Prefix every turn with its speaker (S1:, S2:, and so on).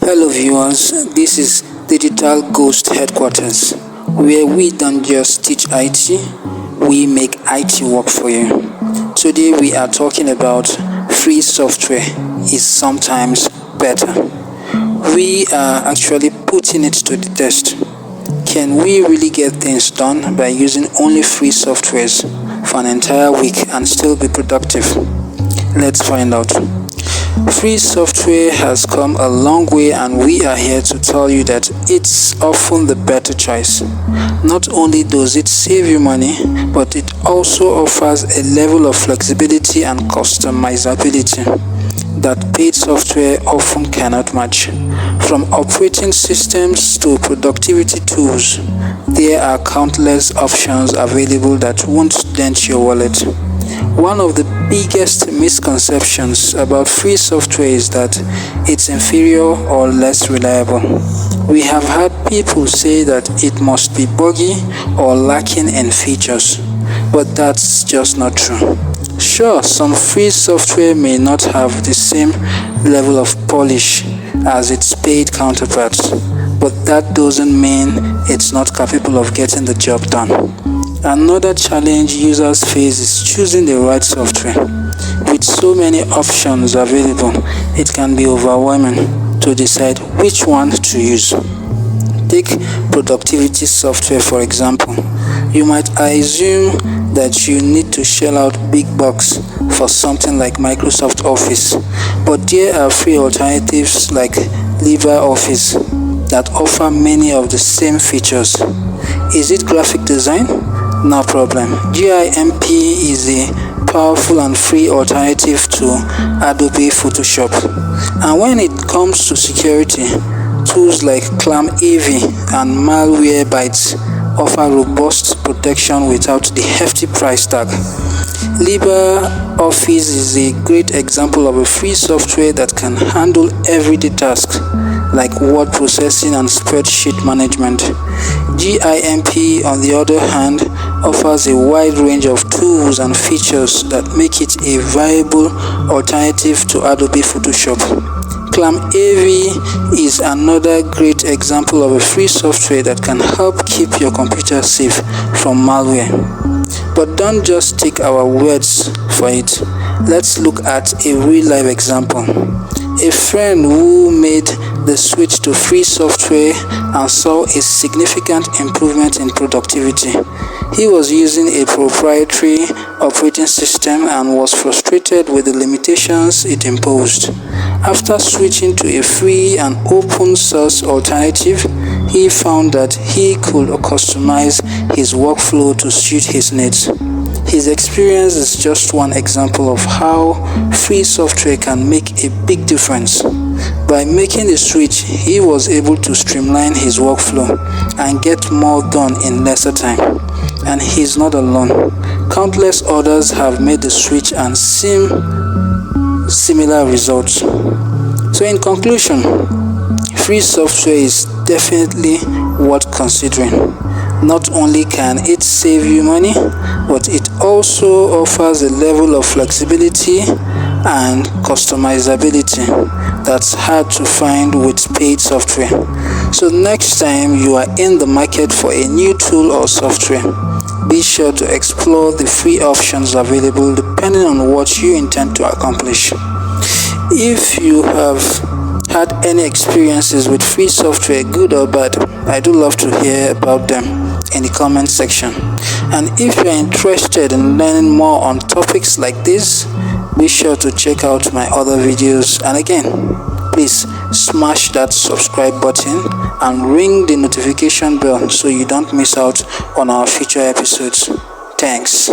S1: Hello viewers, this is Digital Ghost Headquarters, where we don't just teach IT, we make IT work for you. Today we are talking about free software is sometimes better. We are actually putting it to the test. Can we really get things done by using only free softwares for an entire week and still be productive? Let's find out. Free software has come a long way, and we are here to tell you that it's often the better choice. Not only does it save you money, but it also offers a level of flexibility and customizability that paid software often cannot match. From operating systems to productivity tools, there are countless options available that won't dent your wallet. One of the biggest misconceptions about free software is that it's inferior or less reliable. We have had people say that it must be buggy or lacking in features, but that's just not true. Sure, some free software may not have the same level of polish as its paid counterparts, but that doesn't mean it's not capable of getting the job done. Another challenge users face is choosing the right software. With so many options available, it can be overwhelming to decide which one to use. Take productivity software for example. You might assume that you need to shell out big bucks for something like Microsoft Office, but there are free alternatives like LibreOffice that offer many of the same features. Is it graphic design? No problem. GIMP is a powerful and free alternative to Adobe Photoshop. And when it comes to security, tools like ClamAV and Malwarebytes offer robust protection without the hefty price tag. LibreOffice is a great example of a free software that can handle everyday tasks like word processing and spreadsheet management. GIMP, on the other hand, offers a wide range of tools and features that make it a viable alternative to Adobe Photoshop. ClamAV is another great example of a free software that can help keep your computer safe from malware. But don't just take our words for it. Let's look at a real-life example. A friend who made the switch to free software and saw a significant improvement in productivity. He was using a proprietary operating system and was frustrated with the limitations it imposed. After switching to a free and open source alternative, he found that he could customize his workflow to suit his needs. His experience is just one example of how free software can make a big difference. By making the switch, he was able to streamline his workflow and get more done in lesser time. And he's not alone. Countless others have made the switch and seen similar results. So in conclusion, free software is definitely worth considering. Not only can it save you money, but it also offers a level of flexibility and customizability that's hard to find with paid software. So next time you are in the market for a new tool or software, be sure to explore the free options available depending on what you intend to accomplish. If you have had any experiences with free software, good or bad, I do love to hear about them in the comment section. And if you are interested in learning more on topics like this, be sure to check out my other videos. And again, please smash that subscribe button and ring the notification bell so you don't miss out on our future episodes. Thanks.